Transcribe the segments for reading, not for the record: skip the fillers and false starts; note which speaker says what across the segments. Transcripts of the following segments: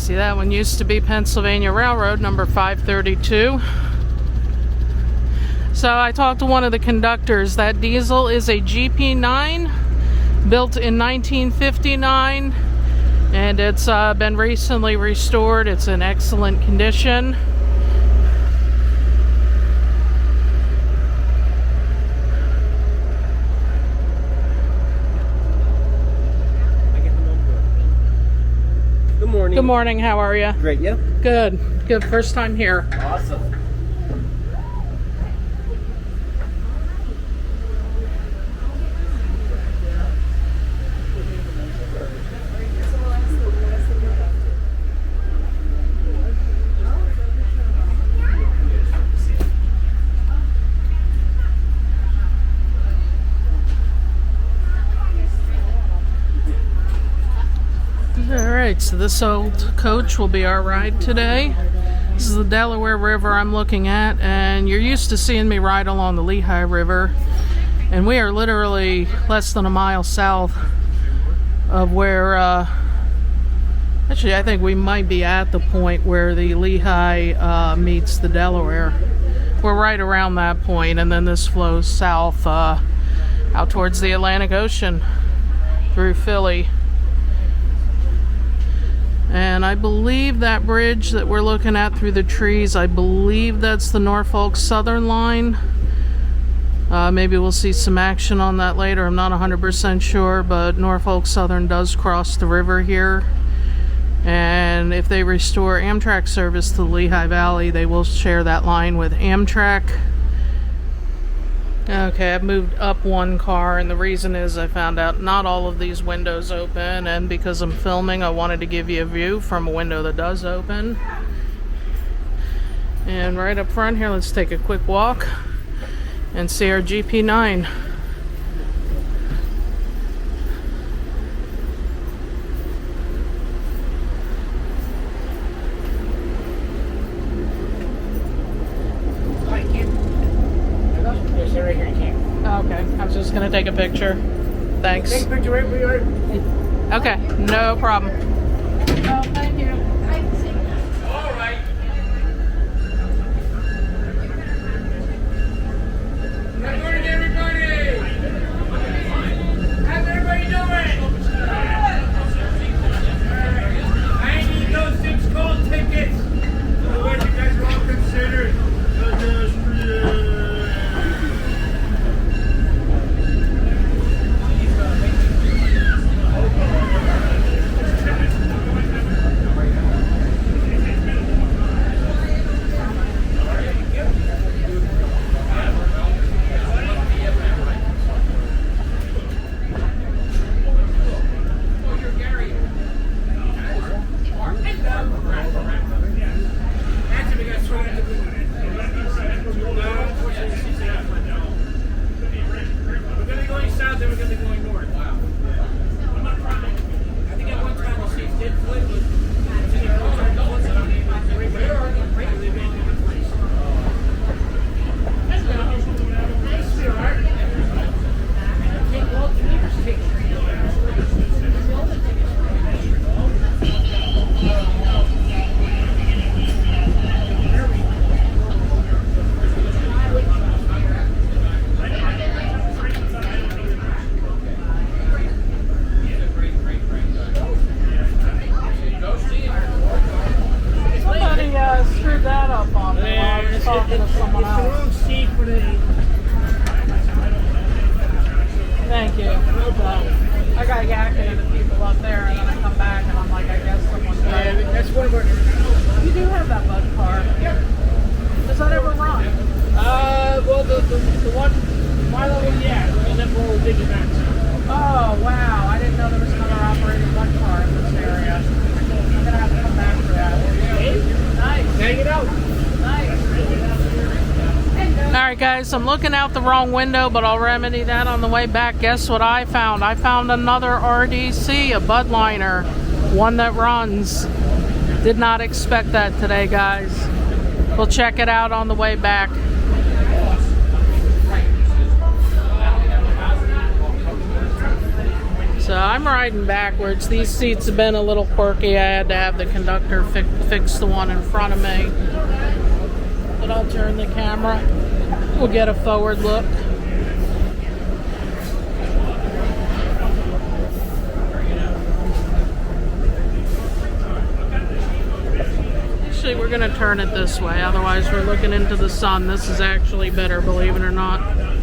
Speaker 1: See, that one used to be Pennsylvania Railroad, number 532. So I talked to one of the conductors. That diesel is a GP-9, built in 1959, and it's been recently restored. It's in excellent condition. Good morning, how are you?
Speaker 2: Great, yeah?
Speaker 1: Good, good. First time here.
Speaker 2: Awesome.
Speaker 1: Alright, so this old coach will be our ride today. This is the Delaware River I'm looking at, and you're used to seeing me ride along the Lehigh River, and we are literally less than a mile south of where, actually I think we might be at the point where the Lehigh meets the Delaware. We're right around that point, and then this flows south out towards the Atlantic Ocean through Philly. And I believe that bridge that we're looking at through the trees, I believe that's the Norfolk-Southern line. Maybe we'll see some action on that later. I'm not 100% sure, but Norfolk-Southern does cross the river here. And if they restore Amtrak service to the Lehigh Valley, they will share that line with Amtrak. Okay, I've moved up one car, and the reason is I found out not all of these windows open, and because I'm filming, I wanted to give you a view from a window that does open. And right up front here, let's take a quick walk and see our GP-9. Okay, I was just gonna take a picture. Thanks.
Speaker 2: Take a picture right where you are.
Speaker 1: Okay, no problem. Oh, thank you.
Speaker 2: All right. Good morning, everybody. How's everybody doing? I need those 6 cold tickets. Otherwise, you guys are all considered.
Speaker 1: Thank you. I got yakking at the people up there, and then I come back, and I'm like, I guess someone's driving.
Speaker 2: Yeah, that's one of our...
Speaker 1: You do have that Budd car.
Speaker 2: Yep.
Speaker 1: Does that ever run?
Speaker 2: Well, the one, my level, yeah, and then we'll dig it back.
Speaker 1: Oh, wow. I didn't know there was another operating Budd car in this area. I'm gonna have to come back for that. Nice.
Speaker 2: Hang it out.
Speaker 1: Nice. Alright guys, I'm looking out the wrong window, but I'll remedy that on the way back. Guess what I found? I found another RDC, a Budd liner, one that runs. Did not expect that today, guys. We'll check it out on the way back. So I'm riding backwards. These seats have been a little quirky. I had to have the conductor fix the one in front of me. But I'll turn the camera. We'll get a forward look. Actually, we're going to turn it this way. Otherwise, we're looking into the sun. This is actually better, believe it or not.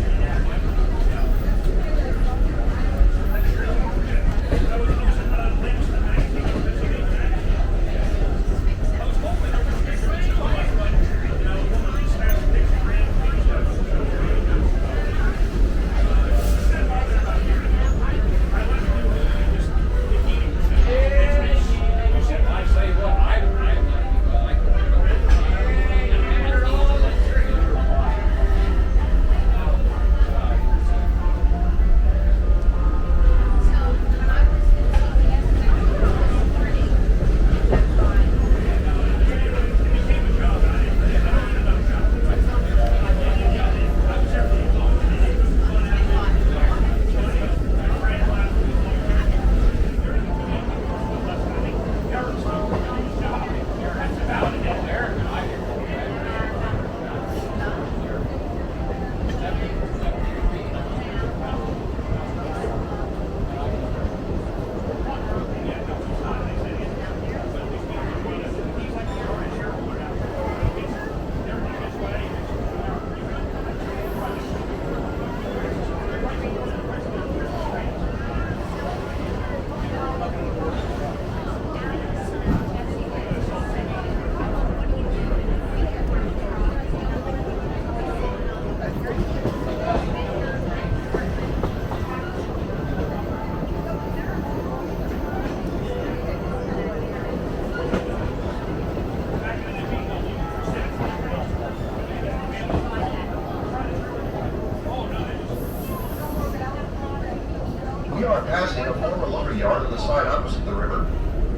Speaker 3: We are passing a former lumber yard on the side opposite the river.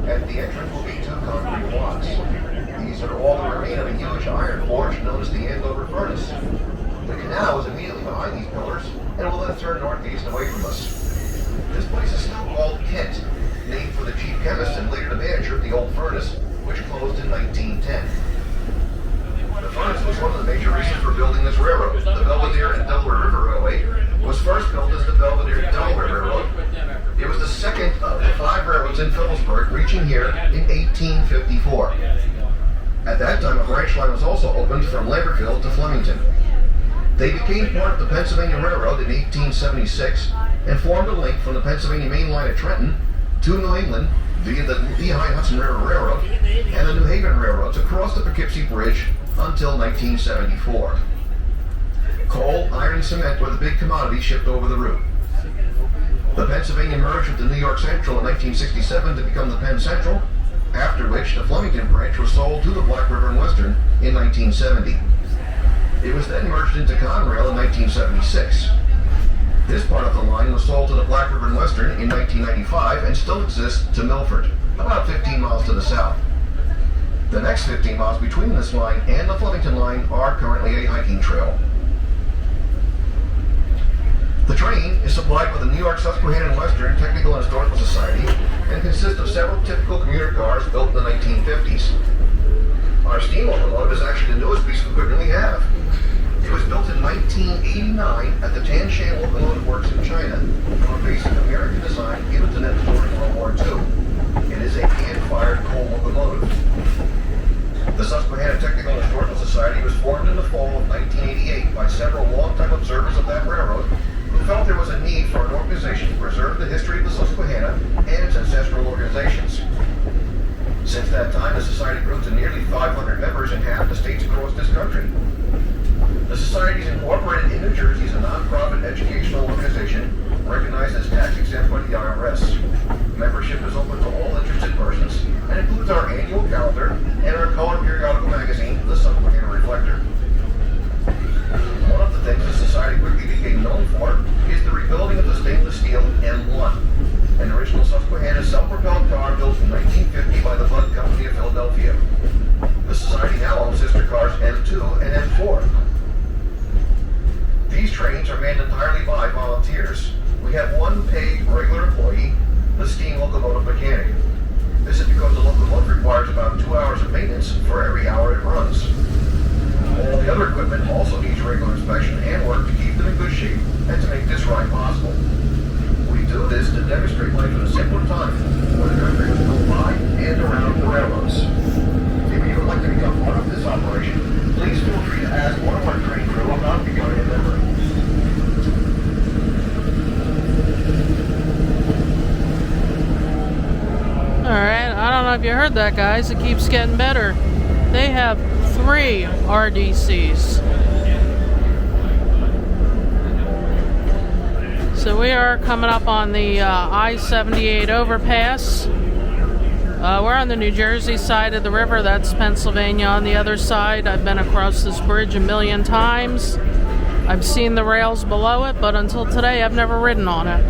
Speaker 3: At the entrance will be 2 concrete blocks. These are all that remain of a huge iron forge known as the Andover furnace. The canal is immediately behind these pillars and will then turn northeast away from us. This place is still called Kent, named for the chief chemist and later the manager of the old furnace, which closed in 1910. The furnace was one of the major reasons for building this railroad. The Belvidere Delaware River Railway was first built as the Belvidere Delaware Railroad. It was the second of the 5 railroads in Phillipsburg, reaching here in 1854. At that time, a branch line was also opened from Lambertville to Flemington. They became part of the Pennsylvania Railroad in 1876 and formed a link from the Pennsylvania Main Line at Trenton to New England via the Lehigh River Railroad and the New Haven Railroads across the Poughkeepsie Bridge until 1974. Coal, iron, and cement were the big commodities shipped over the route. The Pennsylvania merged with the New York Central in 1967 to become the Penn Central, after which the Flemington branch was sold to the Black River and Western in 1970. It was then merged into Conrail in 1976. This part of the line was sold to the Black River and Western in 1995 and still exists to Milford, about 15 miles to the south. The next 15 miles between this line and the Flemington line are currently a hiking trail. The train is supplied by the New York Susquehanna and Western Technical and Historical Society and consists of several typical commuter cars built in the 1950s. Our steam locomotive is actually the newest piece of equipment we have. It was built in 1989 at the Tanshan Locomotive Works in China from a basic American design given to them during World War II. It is a hand-fired coal locomotive. The Susquehanna Technical and Historical Society was formed in the fall of 1988 by several longtime observers of that railroad who felt there was a need for an organization to preserve the history of the Susquehanna and its ancestral organizations. Since that time, the Society grew to nearly 500 members in half the states across this country. The Society is incorporated in New Jersey as a nonprofit educational organization recognized as tax-exempt by the IRS. Membership is open to all interested persons and includes our annual calendar and our color periodical magazine, The Susquehanna Reflector. One of the things the Society quickly became known for is the rebuilding of the stainless steel M1, an original Susquehanna self-propelled car built in 1950 by the Budd Company of Philadelphia. The Society now owns sister cars M2 and M4. These trains are manned entirely by volunteers. We have one paid regular employee, the steam locomotive mechanic. This is because the locomotive requires about 2 hours of maintenance for every hour it runs. All the other equipment also needs regular inspection and work to keep them in good shape and to make this ride possible. We do this to demonstrate life in a simpler time where the country was built by and around the railroads. If you would like to become part of this operation, please feel free to ask one of our train crew about becoming a member.
Speaker 1: Alright, I don't know if you heard that, guys. It keeps getting better. They have 3 RDCs. So we are coming up on the I-78 overpass. We're on the New Jersey side of the river. That's Pennsylvania on the other side. I've been across this bridge a million times. I've seen the rails below it, but until today I've never ridden on it.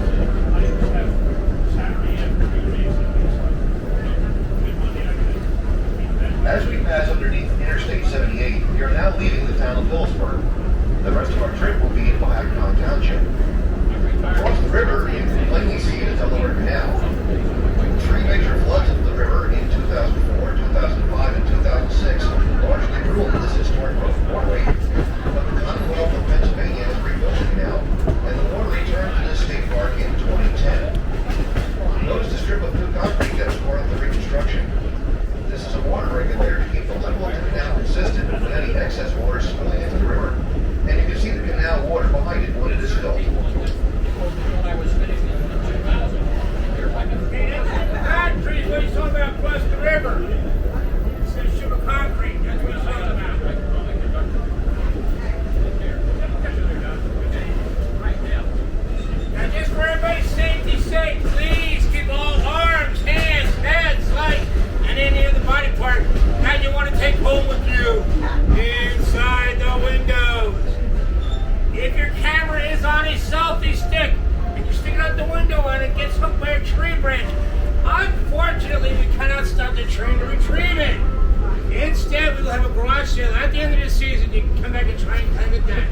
Speaker 3: As we pass underneath Interstate 78, we are now leaving the town of Phillipsburg. The rest of our trip will be in Allentown Township. Across the river, you can plainly see the Delaware Canal. 3 major floods of the river in 2004, 2005, and 2006 largely ruined this historic waterway. But the Commonwealth of Pennsylvania has rebuilt the canal, and the water returned to the state park in 2010. Notice the strip of new concrete that was part of the reconstruction. This is a water regulator to keep the level of the canal consistent with any excess water spilling into the river, and you can see the canal water behind it when it is filled.
Speaker 2: Concrete, what he's talking about across the river. Instead of sugar concrete, that's what he's talking about. Now just for everybody's safety's sake, please keep all arms, hands, heads, legs, and any other body part that you want to take home with you inside the windows. If your camera is on a selfie stick and you stick it out the window and it gets hooked by a tree branch, unfortunately we cannot stop the train to retrieve it. Instead, we will have a garage sale at the end of the season. You can come back and try and claim it then.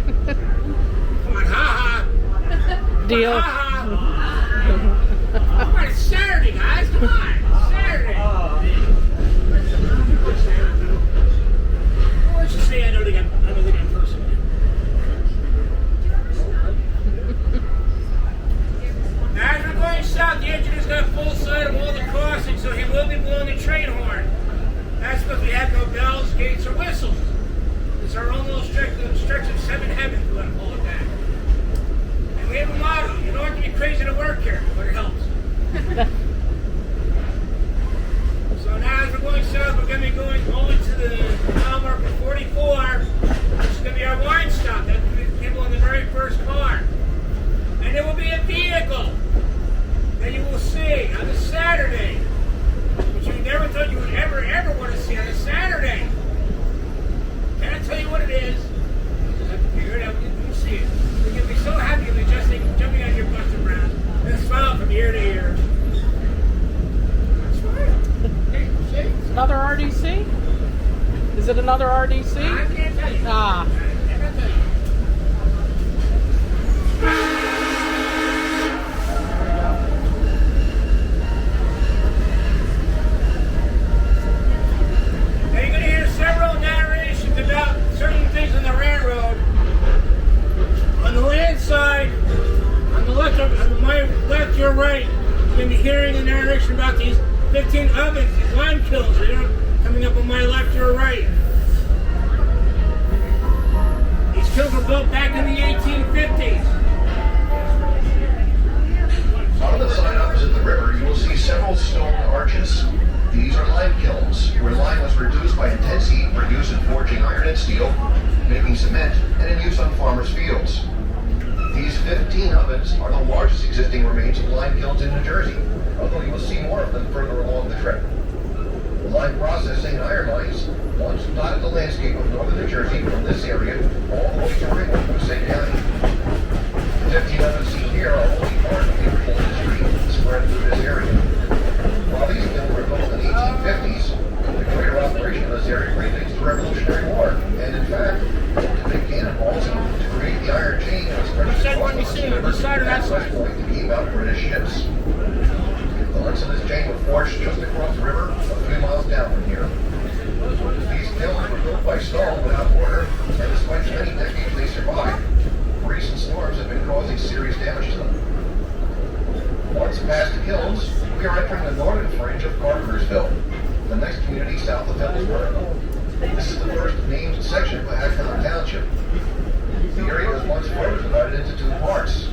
Speaker 2: Come on, ha-ha.
Speaker 1: Deal.
Speaker 2: Ha-ha. Come on, it's Saturday, guys. Come on, it's Saturday. Let's just say I know they got person. As we're going south, the engineer's got full sight of all the crossings, so he will be blowing the train horn. That's because we have no bells, gates, or whistles. It's our own little stretch of 7 heavens, we want to call it that. And we have a motto: you don't have to be crazy to work here, but it helps. So now as we're going south, we're going to be going to the mile marker 44, which is going to be our wine stop. That's going to be the people in the very first car. And there will be a vehicle that you will see on a Saturday, which you never thought you would ever want to see on a Saturday. Can I tell you what it is? You just have to figure it out when you see it. You're going to be so happy you'll be just jumping out your butts around and smile from ear to ear. Smile. Hey, see?
Speaker 1: Another RDC? Is it another RDC?
Speaker 2: I can't tell you.
Speaker 1: Ah.
Speaker 2: I can't tell you. About certain things on the railroad. On the land side, on the left, on my left, your right, you're going to be hearing a narration about these 15 ovens, these lime kilns. They're coming up on my left, your right. These kilns were built back in the 1850s.
Speaker 3: On the side opposite the river, you will see several stone arches. These are lime kilns, where lime was reduced by intense heat for use in forging iron and steel, making cement, and in use on farmers' fields. These 15 ovens are the largest existing remains of lime kilns in New Jersey, although you will see more of them further along the trip. Lime processing and iron mines once dotted the landscape of northern New Jersey from this area all the way to Riegelsville County. The 15 ovens seen here are only part of the original industry spread through this area. While these mills were built in the 1850s, the greater operation of this area predates the Revolutionary War, and in fact, the big cannonballs to create the iron chain that was purchased across the river. That was going to be forge just across the river, a few miles down from here. These kilns were built by stone without mortar, and despite many decades they survived, recent storms have been causing serious damage to them. Once past the kilns, we are entering the northern fringe of Carpentersville, the next community south of Phillipsburg. This is the first named section of Allentown Township. The area was once further divided into two parts.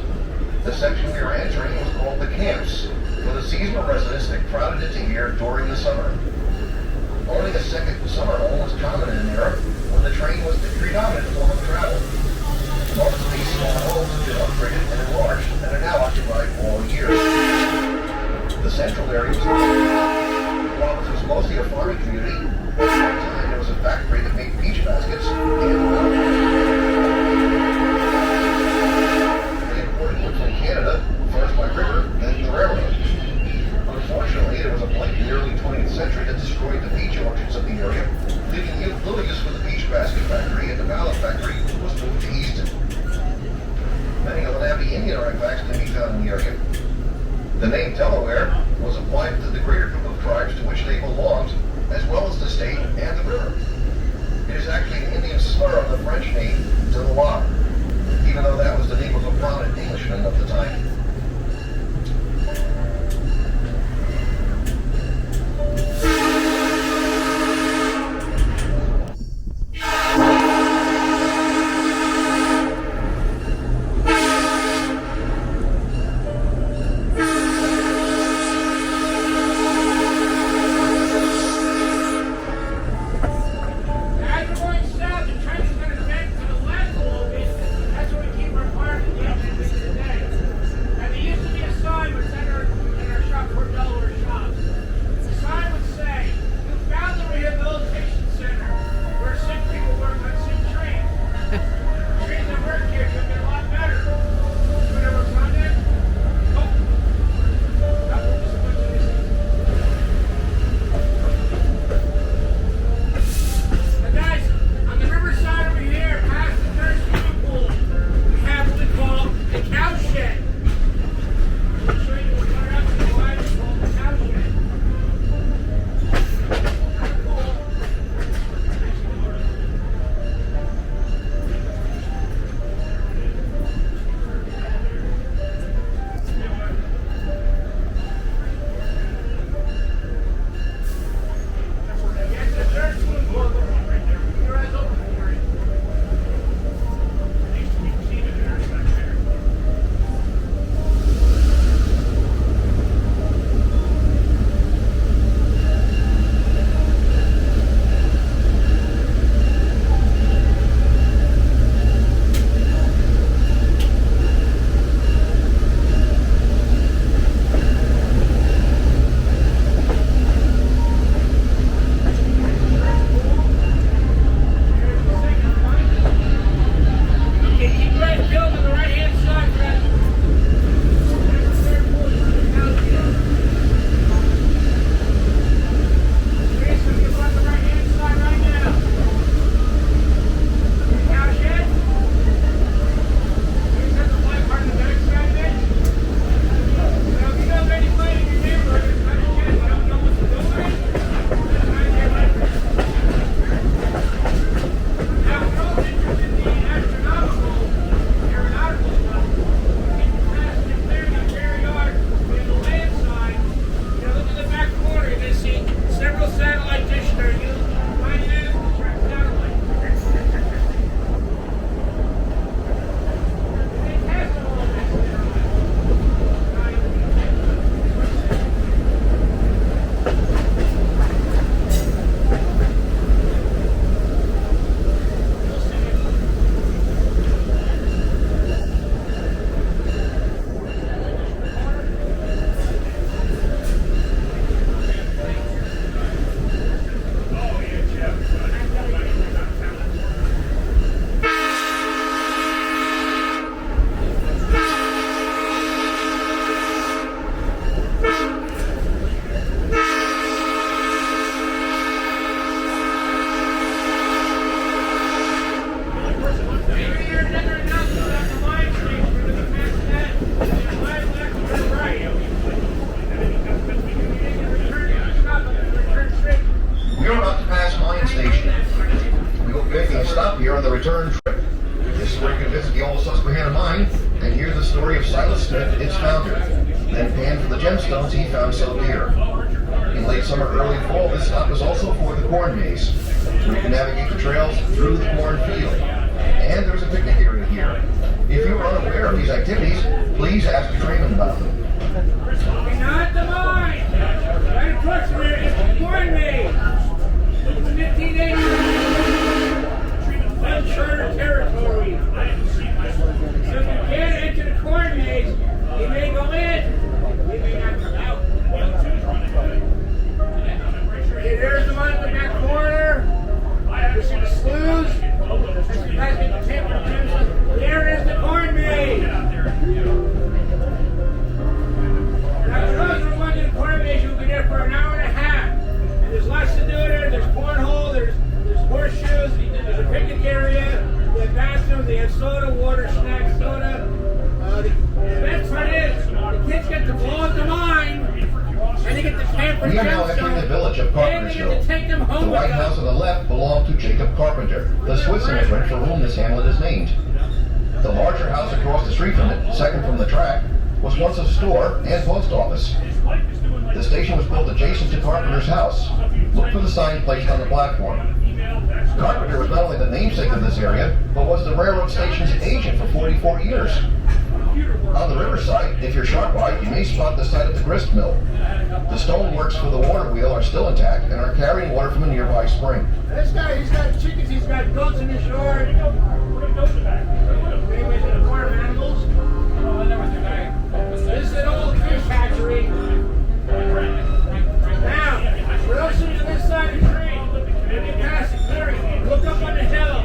Speaker 3: The section we are entering was called the camps, for the seasonal residents that crowded into here during the summer. Only a second summer home was common in an era when the train was the predominant form of travel. Most of these small homes have been upgraded and enlarged and are now occupied all year. The central area was while it was mostly a farming community, at one time there was a factory that made peach baskets and they imported them from Canada, first by river, then the railroad. Unfortunately, there was a blink in the early 20th century that destroyed the peach orchards of the area, leaving little use for the peach basket factory, and the ballot factory was moved to Easton. Many of the Lenape Indian artifacts can be found in the area. The name Delaware was applied to the greater group of tribes to which they belonged, as well as the state and the river. It is actually an Indian slur of the French name Delaware, even though that was the name of a prominent Englishman of the time. return trip. This is where you can visit the old Susquehanna mine and hear the story of Silas Smith, its founder, then pan for the gemstones he found so dear. In late summer, early fall, this stop is also for the corn maze, where you can navigate the trails through the cornfield. And there's a picnic area here. If you are unaware of these activities, please ask the trainman about them.
Speaker 2: Not the mine! Right across from here is the corn maze! It's 1580 uncharted territory. So if you can't enter the corn maze, you may go in, you may not come out. Okay, there's the one in the back corner. You see the sloughs? As you pass into Tampa, there is the corn maze. Now, for those who are going to the corn maze, you'll be there for an hour and a half. And there's lots to do there. There's cornhole, there's horseshoes, there's a picnic area, they have bathrooms, they have soda, water, snacks, soda. The best part is, the kids get to blow up the mine, and they get to camp for
Speaker 3: We are now entering the village of
Speaker 2: and they get
Speaker 3: Carpentersville.
Speaker 2: to take them home
Speaker 3: The White
Speaker 2: with
Speaker 3: House
Speaker 2: them.
Speaker 3: on the left belonged to Jacob Carpenter, the Swiss immigrant for whom this hamlet is named. The larger house across the street from it, second from the track, was once a store and post office. The station was built adjacent to Carpenter's house. Look for the sign placed on the platform. Carpenter was not only the namesake of this area, but was the railroad station's agent for 44 years. On the riverside, if you're sharp-eyed, you may spot the site of the grist mill. The stoneworks for the water wheel are still intact and are carrying water from a nearby spring.
Speaker 2: This guy, he's got chickens, he's got goats in his yard. Anyways, in the farm animals. This is an old fish hatchery. Now, for those who are on this side of the tree, when you pass it, look up on the hill.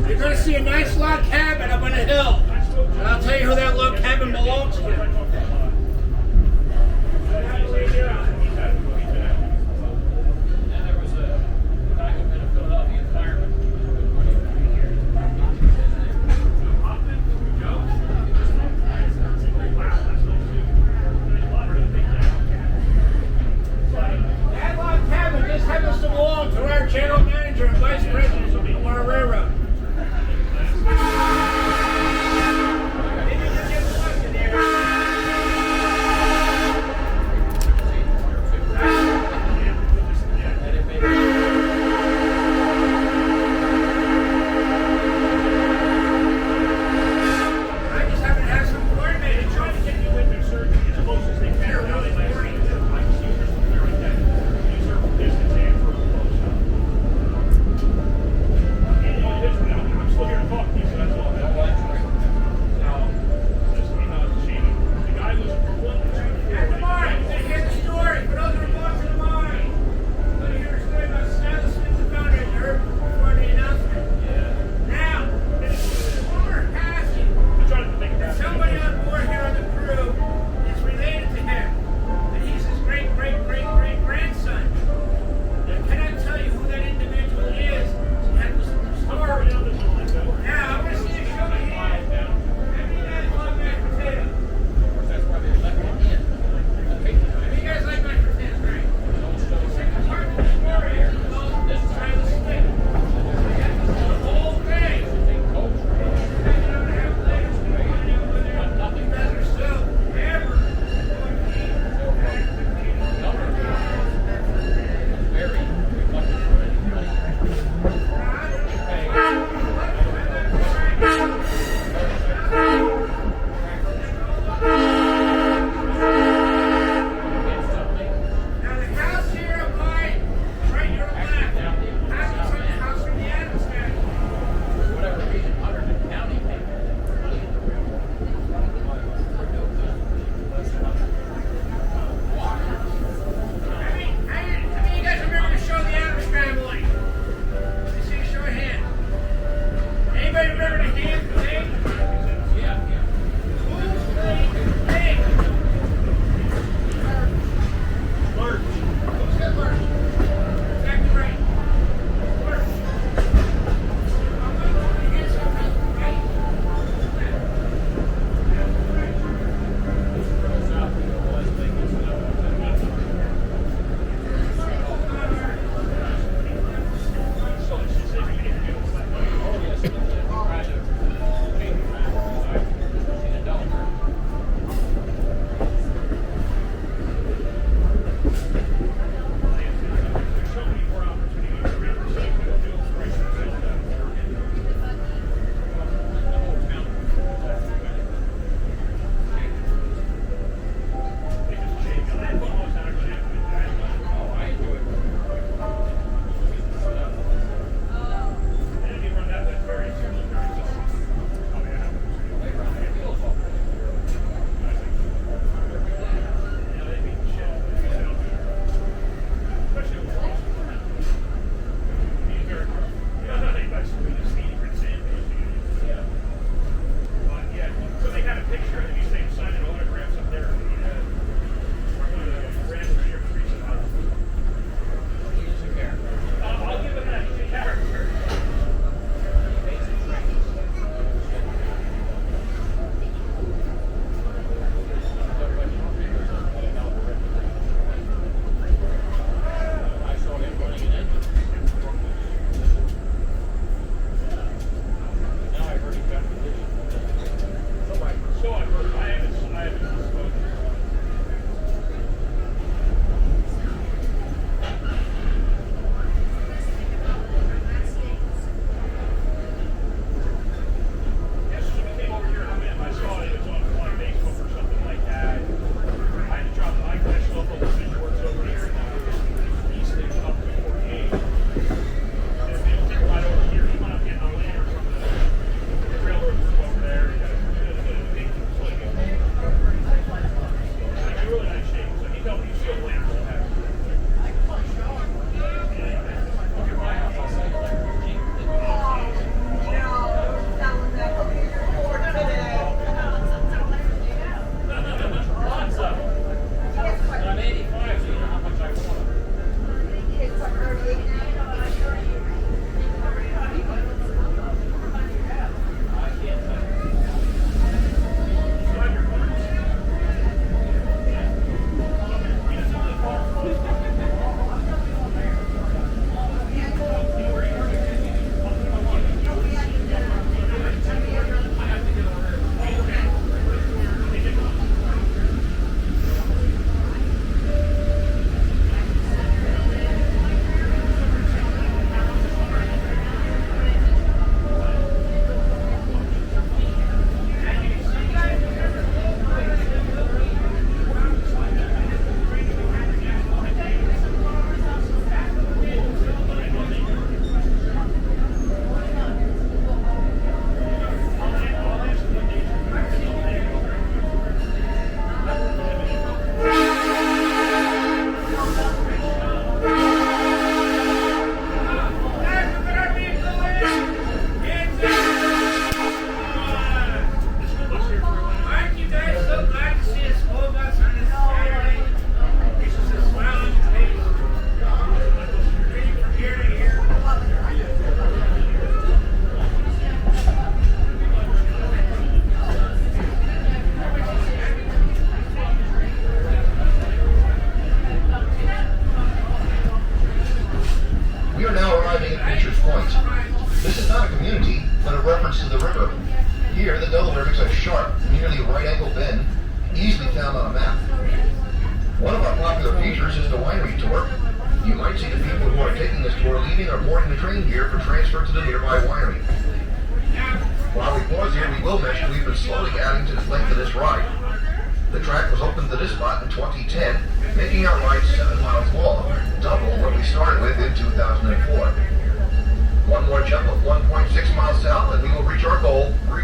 Speaker 2: You're going to see a nice log cabin up on the hill. And I'll tell you who that log cabin belongs to.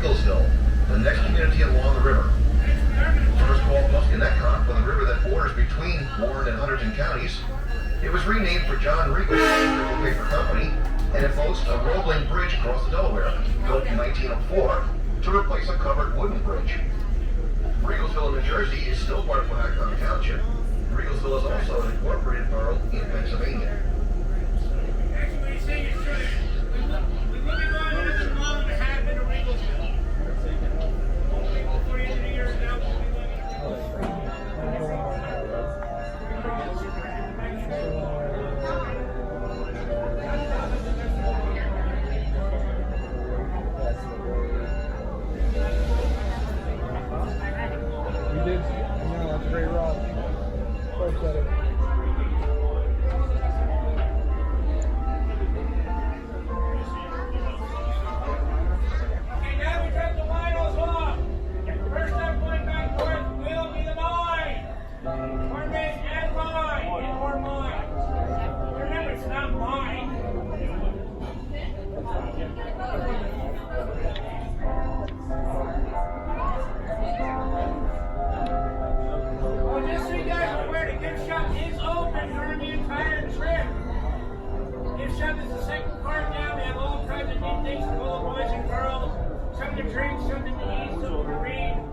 Speaker 3: Riegelsville, the next community along the river. First called Susquehanna for the river that borders between Warren and Hunterdon counties. It was renamed for John Riegelsville Paper Company, and it boasts a rolling bridge across the Delaware, built in 1904 to replace a covered wooden bridge. Riegelsville, New Jersey is still part of Lehigh Township. Riegelsville is also an incorporated borough in Pennsylvania.
Speaker 2: Actually, what you're saying is true. We will be going another mile and a half into Riegelsville. Before the end of the year, now we'll be going
Speaker 4: We did. No, it's a great route. Close at it.
Speaker 2: Okay, now we turn the winos off. First up going back north will be the mine. Permit and mine. And more mines. Remember, it's not mine. Well, just so you guys are aware, the gift shop is open during the entire trip. Gift shop is the second part down. They have all kinds of neat things for all the boys and girls. Something to drink, something to eat, something to read.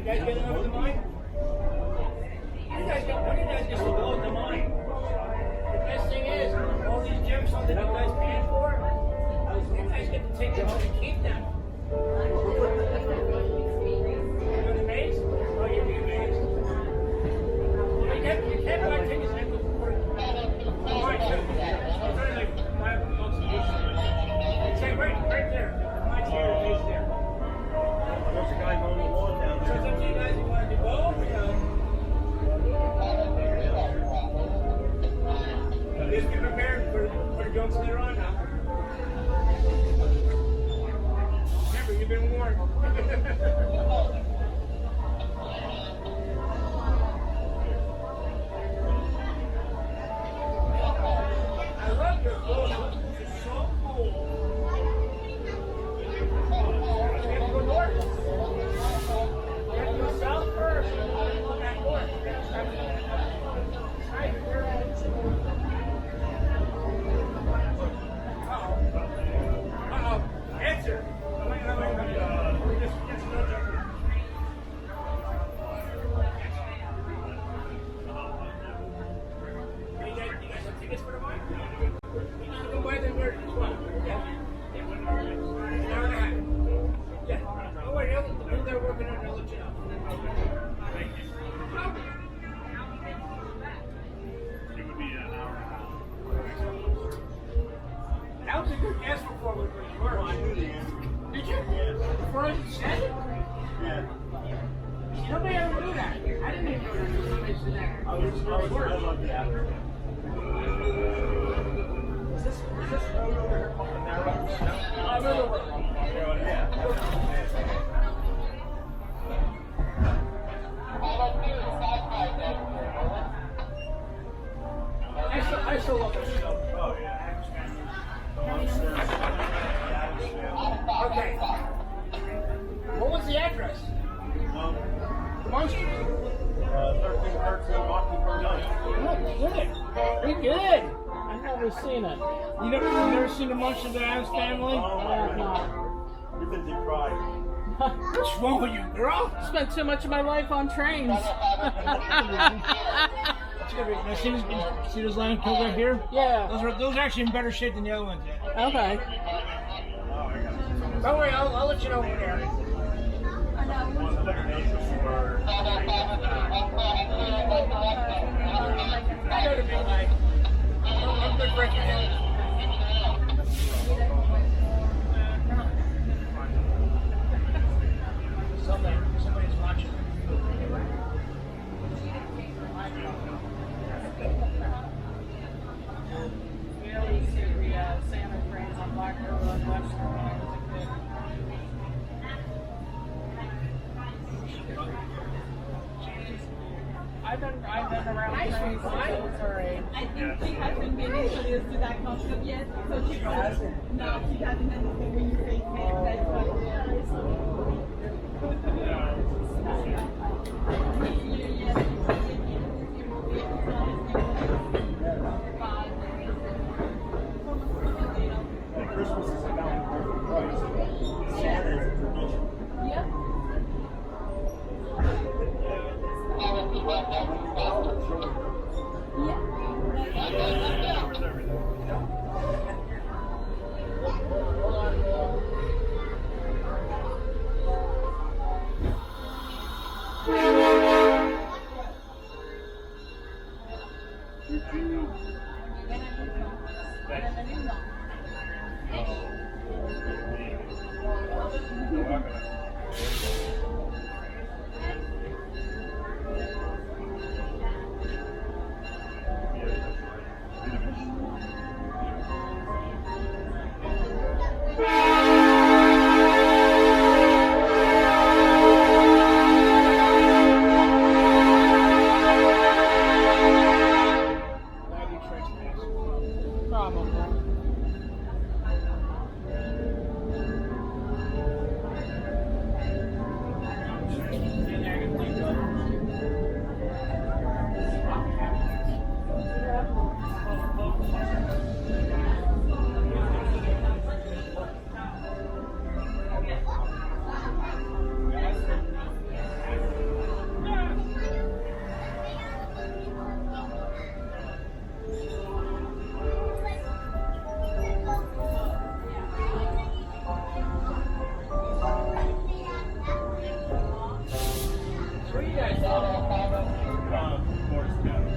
Speaker 2: You guys getting over the mine? You guys just blow the mine. The best thing is, all these gemstones that you guys paying for, you guys get to take them home and keep them. You're amazed? Oh, you'd be amazed. You can't buy tickets and go for it. Oh, I should. It's only like 5 bucks a piece. Say right there. My chair is there.
Speaker 5: There's a guy mowing the lawn down
Speaker 2: So it's up to you guys if you want to go. Just be prepared for the jokes later on now. Remember, you've been warned. I love your clothes. It's so cool. You have to go north. You have to go south first. And then go back north. Right. Uh-oh. Answer. Wait. Just no joking. You guys have tickets for tomorrow? You can buy them where it's one. Yeah. An hour and a half. Yeah. Don't worry, they're working on it. I'll let you know.
Speaker 5: It would be an hour and a half.
Speaker 2: That was a good guess before we were.
Speaker 5: Well, I knew the answer.
Speaker 2: Did you?
Speaker 5: Yes.
Speaker 2: Before I said it?
Speaker 5: Yeah.
Speaker 2: Nobody ever knew that. I didn't even know that somebody said that.
Speaker 5: I love the after.
Speaker 2: Is this road over here called the narrow?
Speaker 5: Yeah.
Speaker 2: I still love this show.
Speaker 5: Oh, yeah.
Speaker 2: Okay. What was the address? Munster.
Speaker 5: 1313 Mockingbird Lane.
Speaker 2: Oh, good. Pretty good.
Speaker 1: I've never seen it.
Speaker 2: You never seen the Munster the Adams Family?
Speaker 1: I have not.
Speaker 5: You've been deprived.
Speaker 2: What's wrong with you, girl?
Speaker 1: Spent too much of my life on trains.
Speaker 2: Now, see those line kilns right here?
Speaker 1: Yeah.
Speaker 2: Those are actually in better shape than the other ones.
Speaker 1: Okay.
Speaker 2: Don't worry, I'll let you know when they're. I know the big guy. I'm good friends with him. Somebody's watching.
Speaker 1: We always see the salmon trains on Black River and Western when I was a kid. I've been around trains since I was her age.
Speaker 6: I think she hasn't been introduced to that concept yet, so she hasn't. No, she hasn't understood when you say it. That's why.
Speaker 5: Christmas is about perfect price. Santa is a tradition.
Speaker 6: Yep.
Speaker 2: Where you guys from?
Speaker 7: Morris County.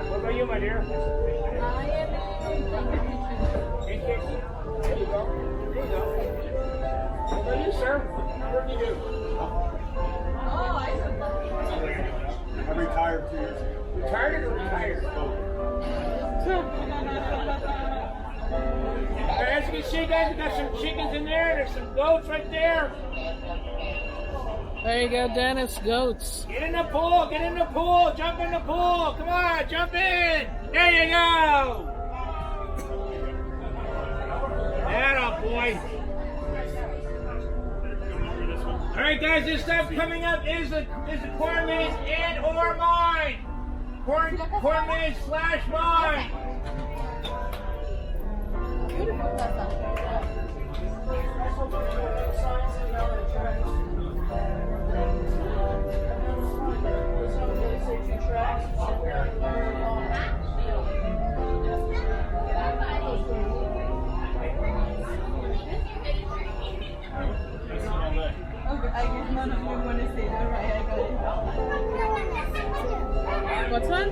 Speaker 2: What about you, my dear?
Speaker 6: I am
Speaker 2: There you go. There you go. What about you, sir? What do you do?
Speaker 6: Oh, I
Speaker 7: I retired 2 years ago.
Speaker 2: Retired or retired? As you can see, guys, we got some chickens in there. There's some goats right there.
Speaker 1: There you go, Dennis. Goats.
Speaker 2: Get in the pool. Get in the pool. Jump in the pool. Come on, jump in. There you go. Atta boy. All right, guys. This stuff coming up is the corn maze and or mine. Corn maze / mine.
Speaker 6: beautiful person. Okay, I guess none of you want to say that, right? I got it.
Speaker 1: What's that?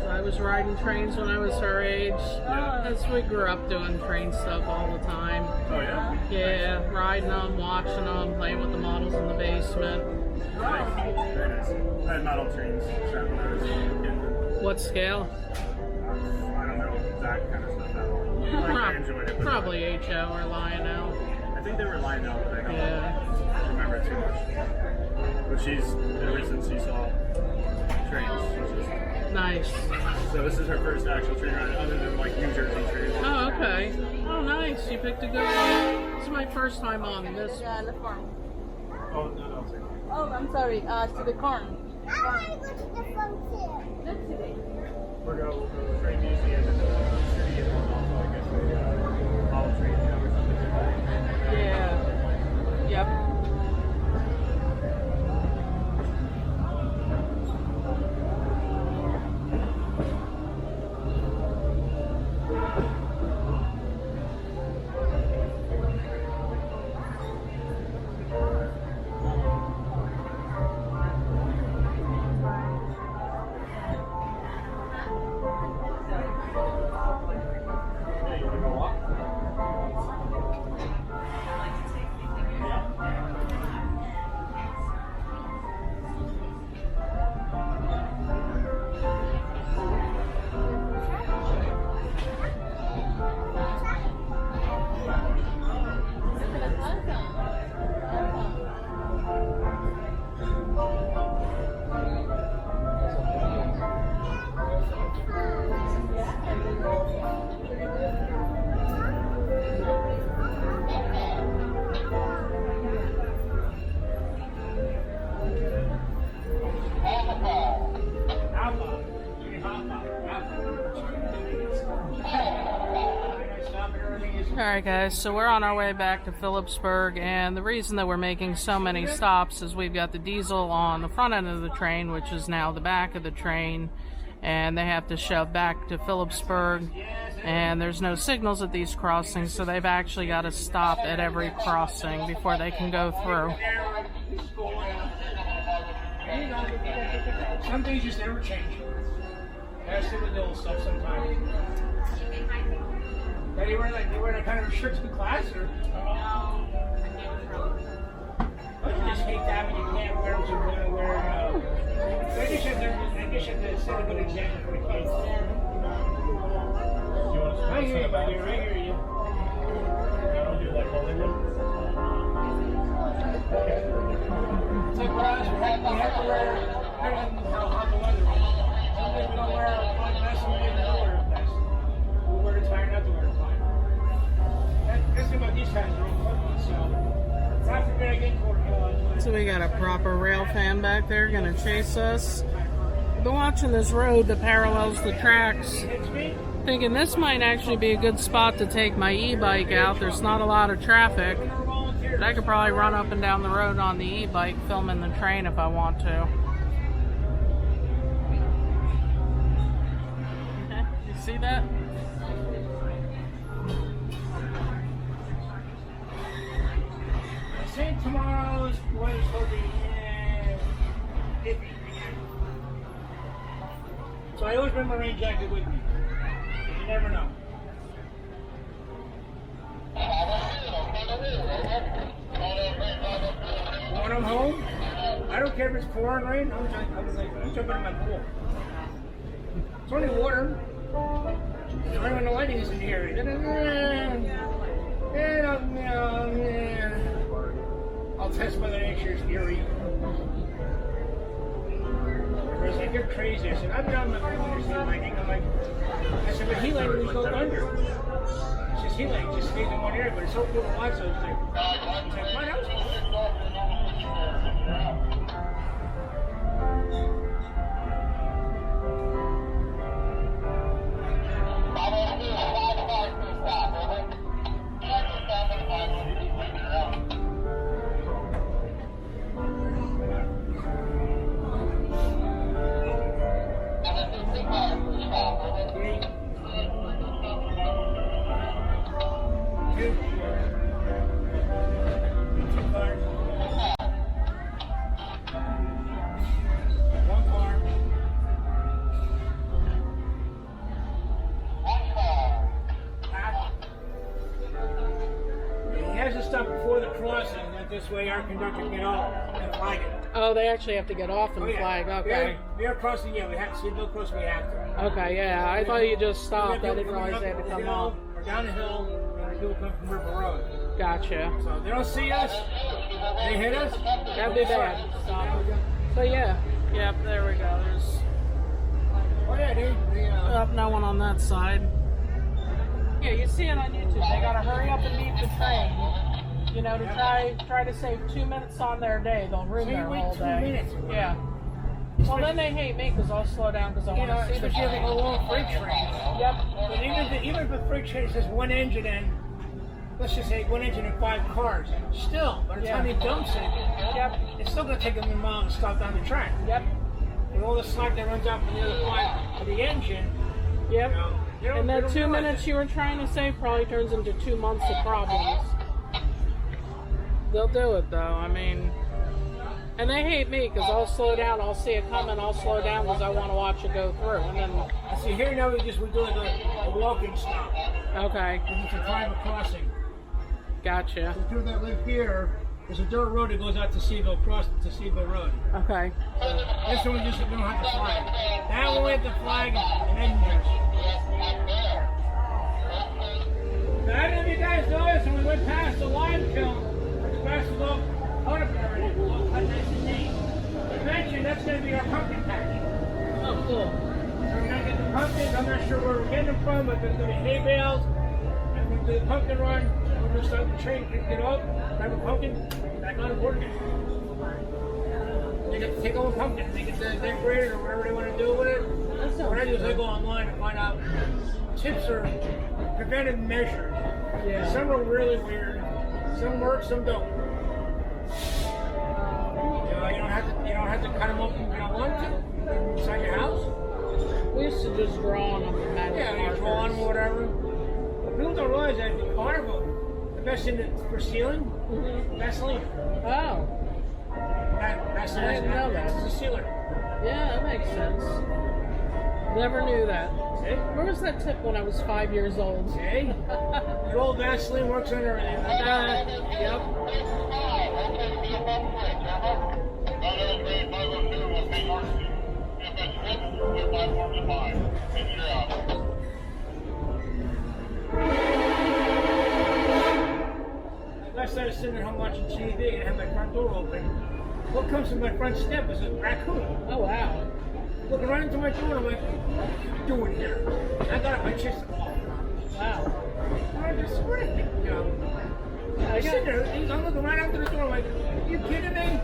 Speaker 1: I was riding trains when I was her age. As we grew up doing train stuff all the time.
Speaker 7: Oh, yeah?
Speaker 1: Yeah, riding them, watching them, playing with the models in the basement.
Speaker 7: Nice. Very nice. I had model trains when I was a kid.
Speaker 1: What scale?
Speaker 7: I don't know that kind of stuff at all. I enjoyed it. But
Speaker 1: Probably HO or Lionel.
Speaker 7: I think they were lined up, but I don't
Speaker 1: Yeah.
Speaker 7: remember too much. But ever since she saw trains, she's just...
Speaker 1: Nice.
Speaker 7: So this is her first actual train ride, other than like New Jersey trains.
Speaker 1: Oh, okay. Oh, nice. You picked a good one. This is my first time on this.
Speaker 6: Yeah, the farm.
Speaker 7: Oh, no, sorry.
Speaker 6: Oh, I'm sorry. To the corn.
Speaker 7: We're going to the train museum in the city and also, I guess, the model train show or something.
Speaker 1: Yeah. Yep.
Speaker 7: Hey, you want to go walk?
Speaker 1: Alright guys, so we're on our way back to Phillipsburg, and the reason that we're making so many stops is we've got the diesel on the front end of the train, which is now the back of the train, and they have to shove back to Phillipsburg, and there's no signals at these crossings, so they've actually got to stop at every crossing before they can go through.
Speaker 2: Some things just never change. That's the little stuff sometimes. Now you were in a kind of restricted class, or? No, I just hate that when you can't wear what you're going to wear. I guess you have to set a good example for the kids. I hear you, buddy. I hear you. It's like for us, we have to wear, depending on how hot the weather is. Sometimes we don't wear a fun vest and we don't wear a vest. We wear a tie, not to wear a tie. That's about these times.
Speaker 1: So we got a proper rail fan back there gonna chase us. I've been watching this road that parallels the tracks, thinking this might actually be a good spot to take my e-bike out. There's not a lot of traffic, but I could probably run up and down the road on the e-bike filming the train if I want to. You see that?
Speaker 2: I think tomorrow's was supposed to be iffy. So I always bring my rain jacket with me. You never know. When I'm home, I don't care if it's pouring rain, I'm jumping in my pool. It's only water. It's only when the lighting isn't here. I'll test whether next year's eerie. Whereas like, you're crazy. I said, I've been on my phone lighting. I'm like, I said, but he lighting was going under. It's just he lighting just stays in one area, but it's so cool to watch. So it's like, my house. This way our conductor can get off and flag it.
Speaker 1: Oh, they actually have to get off and flag. Okay.
Speaker 2: We're crossing, we have to see no cross, we have to.
Speaker 1: Okay, yeah. I thought you just stopped. I didn't realize they had to come off.
Speaker 2: Or down the hill, and people come from River Road.
Speaker 1: Gotcha.
Speaker 2: So they don't see us, they hit us.
Speaker 1: That'd be bad. So yeah. Yep, there we go. There's no one on that side. Yeah, you see it on YouTube. They gotta hurry up and meet the train. You know, to try to save 2 minutes on their day. They'll ruin their whole day.
Speaker 2: 2 minutes.
Speaker 1: Yeah. Well, then they hate me because I'll slow down because I want to see the
Speaker 2: train. Especially if they go long freight trains.
Speaker 1: Yep.
Speaker 2: But even if the freight train says one engine and, let's just say one engine and 5 cars, still, by the time he dumps it, it's still going to take them a mile to stop down the track.
Speaker 1: Yep.
Speaker 2: With all the slack that runs out from the other side of the engine.
Speaker 1: Yep.
Speaker 2: You know,
Speaker 1: and that 2 minutes you were trying to save probably turns into 2 months of problems. They'll do it though, I mean, and they hate me because I'll slow down, I'll see it coming, I'll slow down because I want to watch it go through. And then,
Speaker 2: I see here now we do like a walking stop.
Speaker 1: Okay.
Speaker 2: It's a private crossing.
Speaker 1: Gotcha.
Speaker 2: The two that live here, there's a dirt road that goes out to Seaville, across to Seaville Road.
Speaker 1: Okay.
Speaker 2: So this one we don't have to flag. That one we have to flag and engines. But I don't know if you guys noticed when we went past the lime kiln, past the little caterpillar in it, you mentioned that's going to be our pumpkin patch.
Speaker 1: Oh, cool.
Speaker 2: So we're going to get the pumpkins. I'm not sure where we're getting them from, but there's going to be hay bales. And we're going to do the pumpkin run. We're going to start the train, get off, grab a pumpkin, back on board again. They get to take over pumpkin. They get decorated or whatever they want to do with it. What I do is I go online and find out tips or preventive measures.
Speaker 1: Yeah.
Speaker 2: Some are really weird. Some work, some don't. You don't have to cut them open if you don't want to. Inside your house.
Speaker 1: We used to just draw on them.
Speaker 2: Yeah, you draw on them or whatever. But people don't realize that the carnival, the best thing for sealing, Vaseline.
Speaker 1: Oh.
Speaker 2: That's
Speaker 1: I didn't know that.
Speaker 2: That's the sealer.
Speaker 1: Yeah, that makes sense. Never knew that.
Speaker 2: See?
Speaker 1: Where was that tip when I was 5 years old?
Speaker 2: See? Good old Vaseline works on everything.
Speaker 1: Yep.
Speaker 2: Last night I was sitting at home watching TV and I had my front door open. What comes from my front step is a raccoon.
Speaker 1: Oh, wow.
Speaker 2: Looking right into my door and I'm like, what are you doing here? And I got up my chest. Oh,
Speaker 1: wow.
Speaker 2: I just swear, you know.
Speaker 1: I
Speaker 2: He's sitting
Speaker 1: got,
Speaker 2: there. I'm looking right out to the door like, are you kidding me?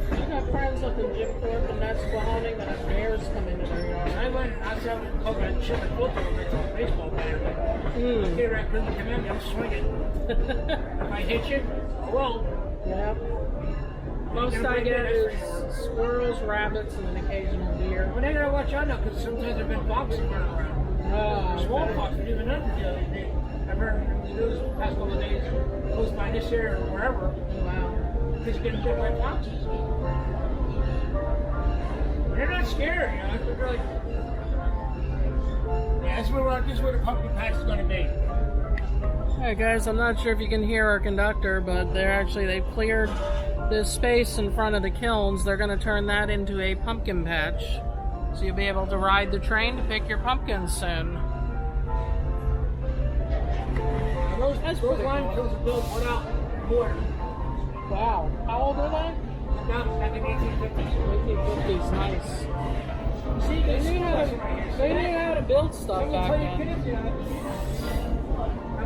Speaker 1: I got friends up in Jim Thorpe and Susquehanna that have bears come into their yard.
Speaker 2: I went outside with Coke and shit my foot over a baseball bat. Like, get right couldn't come in, I'm swinging. If I hit you, I will.
Speaker 1: Yeah. Most I get is squirrels, rabbits, and an occasional deer.
Speaker 2: But they gotta watch out now because sometimes there've been foxes running around.
Speaker 1: Oh,
Speaker 2: Small foxes even under the other day. I've heard in the news the past couple of days, close by this area or wherever,
Speaker 1: wow.
Speaker 2: kids getting bit by foxes. They're not scary, you know. They're like, yeah, this is where the pumpkin patch is going to be.
Speaker 1: Alright guys, I'm not sure if you can hear our conductor, but they've cleared this space in front of the kilns. They're going to turn that into a pumpkin patch. So you'll be able to ride the train to pick your pumpkins soon.
Speaker 2: Those line kilns are built without mortar.
Speaker 1: Wow. How old are they?
Speaker 2: Back in the 1850s.
Speaker 1: 1850s, nice.
Speaker 2: See,
Speaker 1: They knew how to build stuff back then.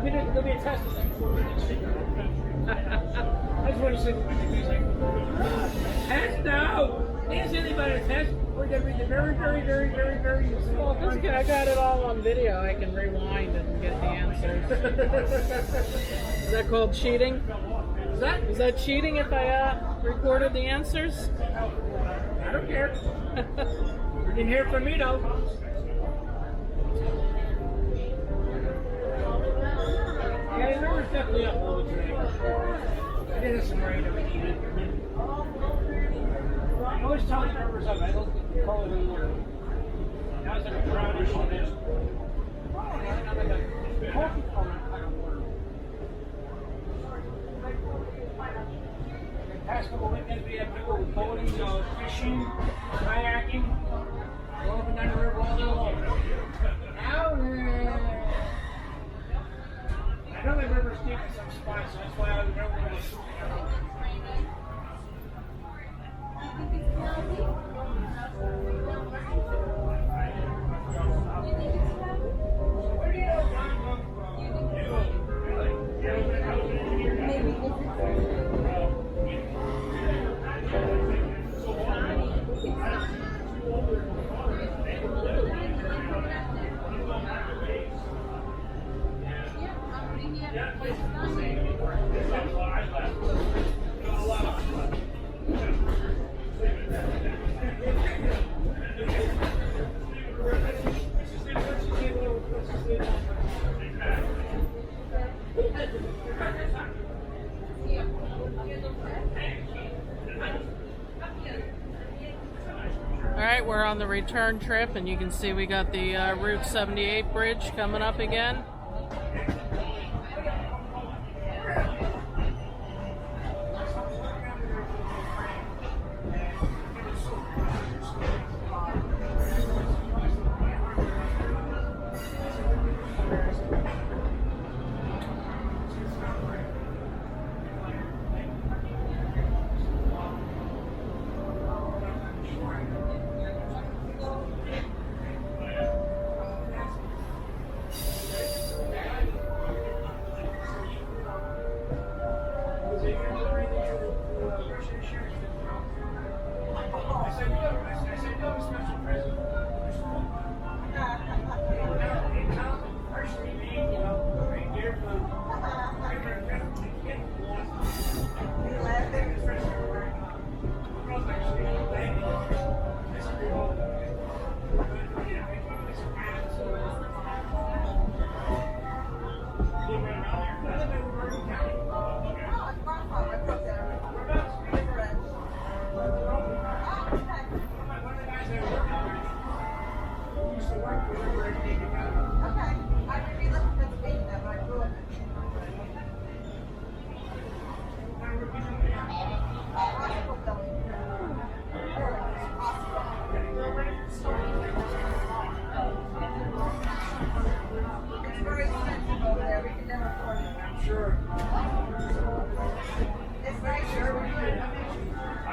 Speaker 2: There'll be a test of that before we can see. I just want to see what he's like. Test? No! Ask anybody to test. We're going to read the very, very, very, very, very small.
Speaker 1: I got it all on video. I can rewind and get the answers. Is that called cheating? Is that cheating if I recorded the answers?
Speaker 2: I don't care. You didn't hear from me though. Yeah, the river's definitely up low today. I did have some rain that we needed. I always tell the river's up. I don't call it anymore. Now it's like a brownish on this. Now like a coffee color kind of water. The past couple of weekends we had people with boating, fishing, kayaking, going up and down the river all day long. Now, I know the river's deep in some spots, so that's why I remember when I was
Speaker 1: Alright, we're on the return trip, and you can see we got the Route 78 bridge coming up again.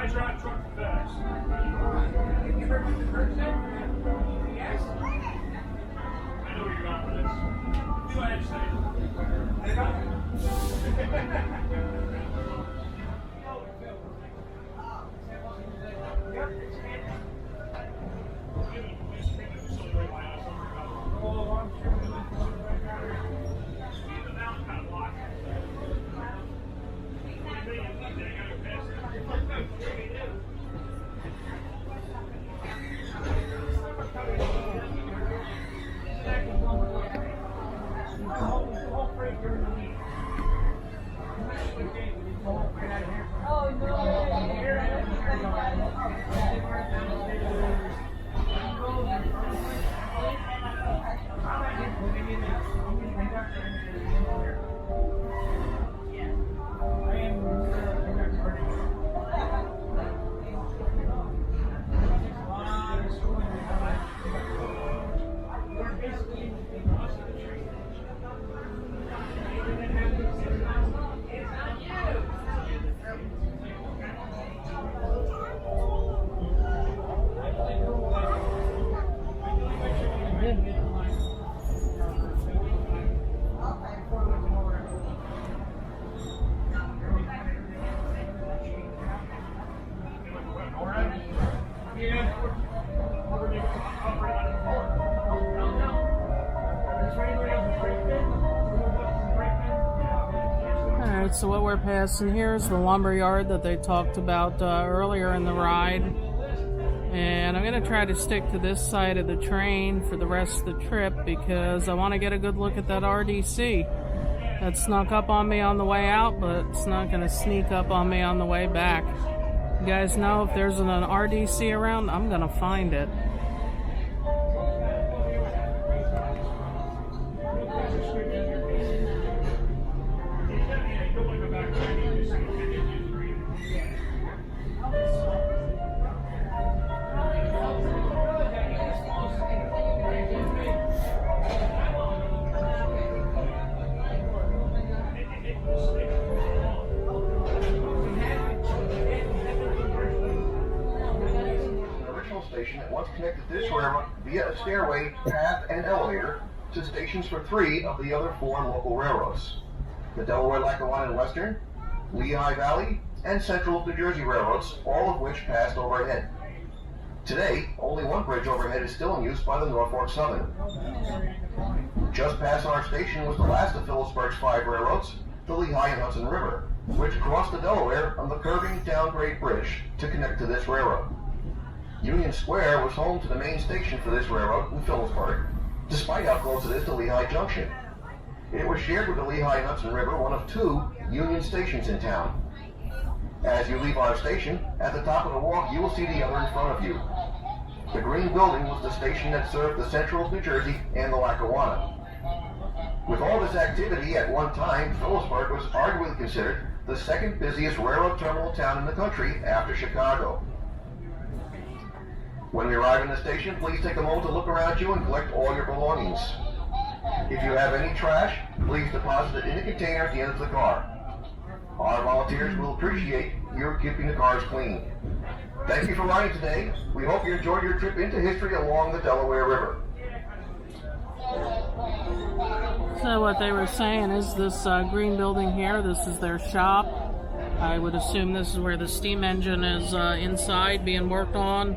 Speaker 7: I drive truck and FedEx.
Speaker 2: Yes.
Speaker 7: I know where you're going for this. Go ahead, say it.
Speaker 1: Alright, so what we're passing here is the lumber yard that they talked about earlier in the ride. And I'm going to try to stick to this side of the train for the rest of the trip because I want to get a good look at that RDC. That snuck up on me on the way out, but it's not going to sneak up on me on the way back. You guys know if there's an RDC around, I'm going to find it.
Speaker 3: That once connected this railroad via a stairway, path, and elevator to stations for 3 of the other 4 local railroads. The Delaware, Lackawanna, and Western, Lehigh Valley, and Central New Jersey railroads, all of which passed overhead. Today, only one bridge overhead is still in use by the Norfolk-Southern. Just past our station was the last of Phillipsburg's 5 railroads, the Lehigh and Hudson River, which crossed the Delaware on the curving downgrade bridge to connect to this railroad. Union Square was home to the main station for this railroad in Phillipsburg, despite how close it is to Lehigh Junction. It was shared with the Lehigh and Hudson River, one of 2 Union stations in town. As you leave our station, at the top of the walk, you will see the other in front of you. The green building was the station that served the Central New Jersey and the Lackawanna. With all this activity at one time, Phillipsburg was arguably considered the 2nd busiest railroad terminal town in the country after Chicago. When we arrive in the station, please take a moment to look around you and collect all your belongings. If you have any trash, please deposit it in the container at the end of the car. Our volunteers will appreciate your keeping the cars clean. Thank you for riding today. We hope you enjoyed your trip into history along the Delaware River.
Speaker 1: So what they were saying is this green building here, this is their shop. I would assume this is where the steam engine is inside being worked on.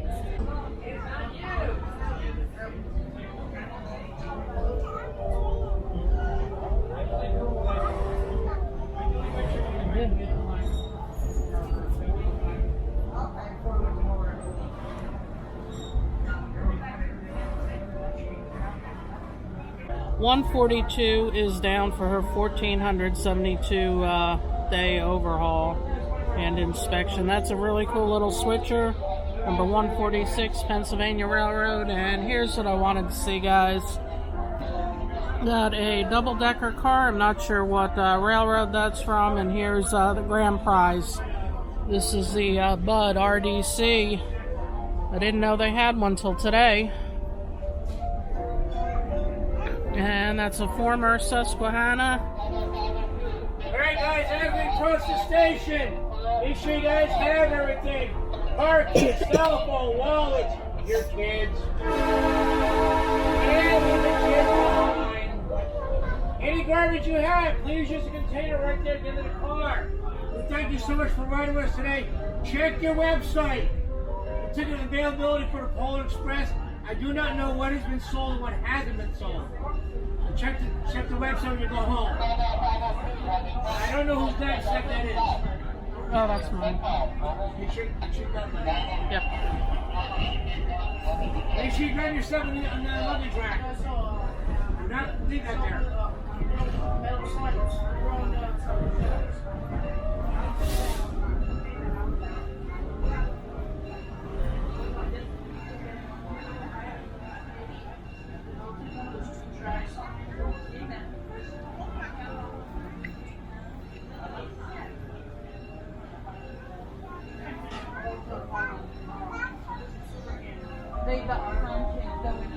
Speaker 1: $142 is down for her 1,472 day overhaul and inspection. That's a really cool little switcher. Number 146 Pennsylvania Railroad. And here's what I wanted to see, guys. Got a double-decker car. I'm not sure what railroad that's from. And here's the grand prize. This is the Budd RDC. I didn't know they had one till today. And that's a former Susquehanna.
Speaker 2: Alright guys, as we approach the station, make sure you guys have everything. Parking, cell phone, wallets, your kids. And leave the kids behind. Any garbage you have, please use the container right there at the end of the car. And thank you so much for riding with us today. Check your website. The ticket availability for the Polar Express. I do not know what has been sold and what hasn't been sold. Check the website when you go home. I don't know whose dad set that is.
Speaker 1: Oh, that's mine.
Speaker 2: Make sure you grab that.
Speaker 1: Yep.
Speaker 2: Make sure you grab yourself on the luggage rack. Do not leave that there.
Speaker 6: They got content going on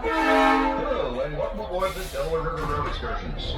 Speaker 3: Hello, and welcome aboard the Delaware River Road excursions.